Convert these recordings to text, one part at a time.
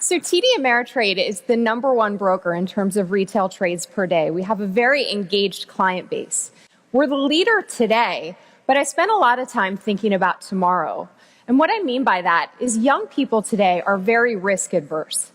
So TD Ameritrade is the #1 broker in terms of retail trades per day. We have a very engaged client base. We're the leader today, but I spend a lot of time thinking about tomorrow. And what I mean by that is young people today are very risk adverse.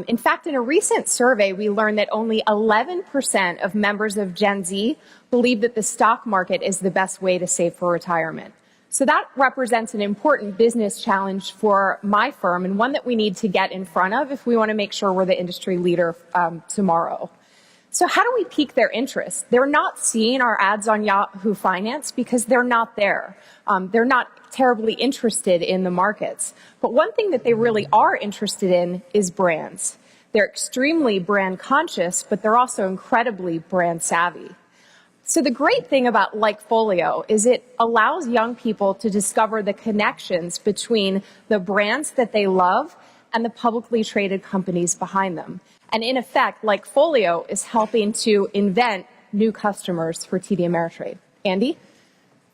In fact, in a recent survey, we learned that only 11% of members of Gen Z believe that the stock market is the best way to save for retirement. So that represents an important business challenge for my firm and one that we need to get in front of if we want to make sure we're the industry leader tomorrow. So how do we pique their interest? They're not seeing our ads on Yahoo Finance because they're not there. They're not terribly interested in the markets. But one thing that they really are interested in is brands. They're extremely brand conscious, but they're also incredibly brand savvy. So the great thing about LikeFolio is it allows young people to discover the connections between the brands that they love and the publicly traded companies behind them. And in effect, LikeFolio is helping to invent new customers for TD Ameritrade. Andy?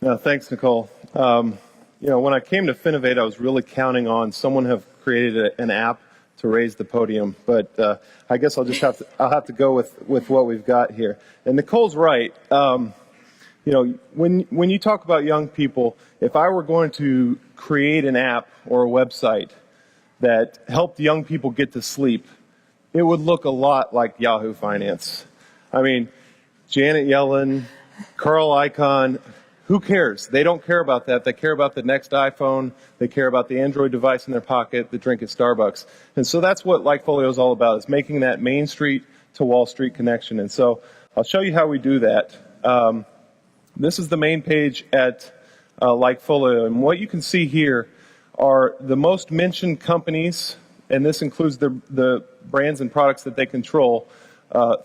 Thanks, Nicole. When I came to Finovate, I was really counting on someone have created an app to raise the podium, but I guess I'll have to go with what we've got here. And Nicole's right. When you talk about young people, if I were going to create an app or a website that helped young people get to sleep, it would look a lot like Yahoo Finance. I mean, Janet Yellen, Carl Icahn. Who cares? They don't care about that. They care about the next iPhone. They care about the Android device in their pocket, the drink at Starbucks. And so that's what LikeFolio is all about, is making that Main Street to Wall Street connection. And so I'll show you how we do that. This is the main page at LikeFolio. And what you can see here are the most mentioned companies, and this includes the brands and products that they control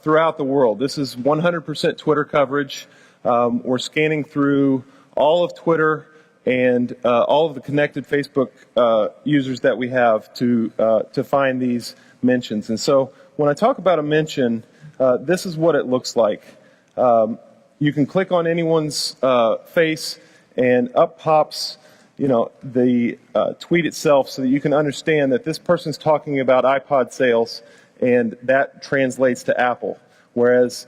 throughout the world. This is 100% Twitter coverage. We're scanning through all of Twitter and all of the connected Facebook users that we have to find these mentions. And so when I talk about a mention, this is what it looks like. You can click on anyone's face and up pops the tweet itself so that you can understand that this person's talking about iPod sales, and that translates to Apple. Whereas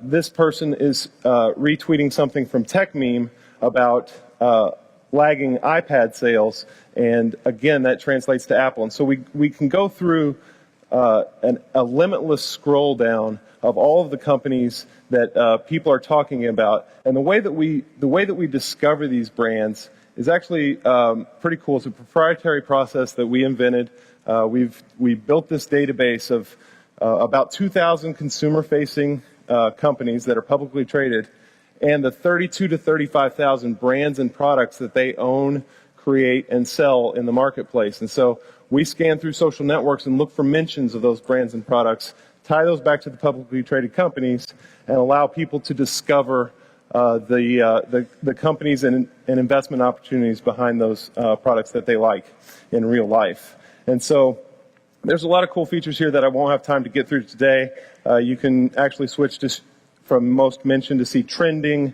this person is retweeting something from TechMeme about lagging iPad sales, and again, that translates to Apple. And so we can go through a limitless scroll down of all of the companies that people are talking about. And the way that we discover these brands is actually pretty cool. It's a proprietary process that we invented. We built this database of about 2,000 consumer-facing companies that are publicly traded, and the 32 to 35,000 brands and products that they own, create, and sell in the marketplace. And so we scan through social networks and look for mentions of those brands and products, tie those back to the publicly traded companies, and allow people to discover the companies and investment opportunities behind those products that they like in real life. And so there's a lot of cool features here that I won't have time to get through today. You can actually switch from most mentioned to see trending,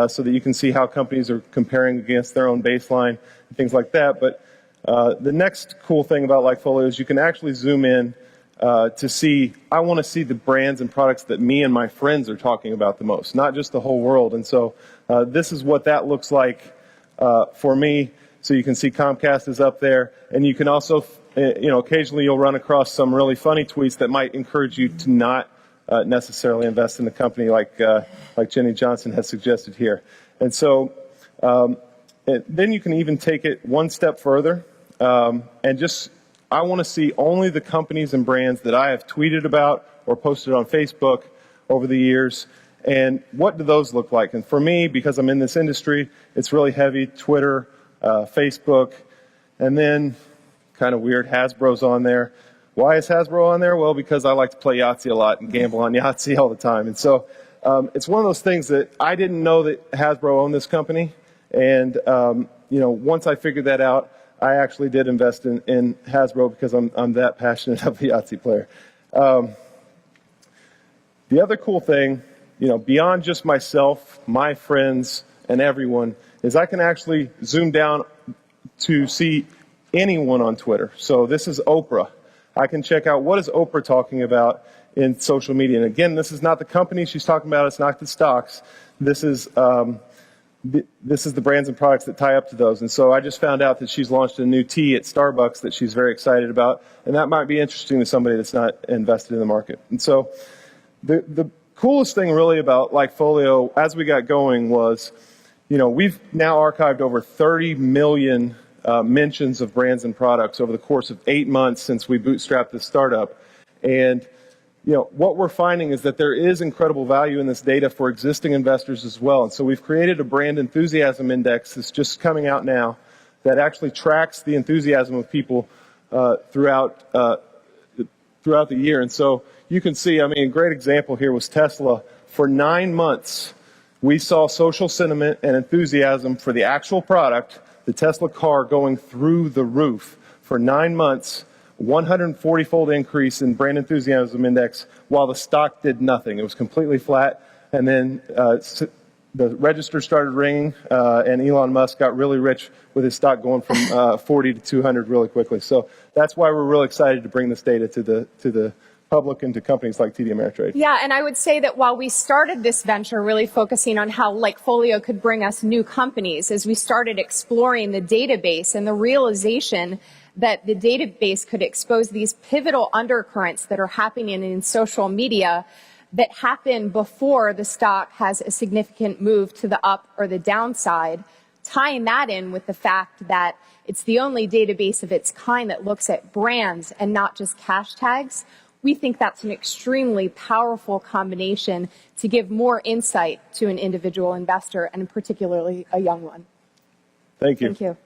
so that you can see how companies are comparing against their own baseline and things like that. But the next cool thing about LikeFolio is you can actually zoom in to see, I want to see the brands and products that me and my friends are talking about the most, not just the whole world. And so this is what that looks like for me. So you can see Comcast is up there, and you can also occasionally you'll run across some really funny tweets that might encourage you to not necessarily invest in the company like Jenny Johnson has suggested here. And so then you can even take it one step further and just, I want to see only the companies and brands that I have tweeted about or posted on Facebook over the years. And what do those look like? And for me, because I'm in this industry, it's really heavy Twitter, Facebook, and then kind of weird, Hasbro's on there. Why is Hasbro on there? Well, because I like to play Yahtzee a lot and gamble on Yahtzee all the time. And so it's one of those things that I didn't know that Hasbro owned this company. And, once I figured that out, I actually did invest in Hasbro because I'm that passionate of a Yahtzee player. The other cool thing, beyond just myself, my friends, and everyone, is I can actually zoom down to see anyone on Twitter. So this is Oprah. I can check out what is Oprah talking about in social media. And again, this is not the company she's talking about. It's not the stocks. This is the brands and products that tie up to those. And so I just found out that she's launched a new tea at Starbucks that she's very excited about. And that might be interesting to somebody that's not invested in the market. And so the coolest thing really about LikeFolio as we got going was, we've now archived over 30 million mentions of brands and products over the course of 8 months since we bootstrapped this startup. And what we're finding is that there is incredible value in this data for existing investors as well. And so we've created a brand enthusiasm index that's just coming out now that actually tracks the enthusiasm of people throughout the year. And so you can see, a great example here was Tesla. For 9 months, we saw social sentiment and enthusiasm for the actual product, the Tesla car, going through the roof. For 9 months, 140-fold increase in brand enthusiasm index while the stock did nothing. It was completely flat. And then the register started ringing, and Elon Musk got really rich with his stock going from 40 to 200 really quickly. So that's why we're really excited to bring this data to the public and to companies like TD Ameritrade. Yeah, and I would say that while we started this venture really focusing on how LikeFolio could bring us new companies, as we started exploring the database and the realization that the database could expose these pivotal undercurrents that are happening in social media that happen before the stock has a significant move to the up or the downside, tying that in with the fact that it's the only database of its kind that looks at brands and not just cash tags. We think that's an extremely powerful combination to give more insight to an individual investor, and particularly a young one. Thank you. Thank you.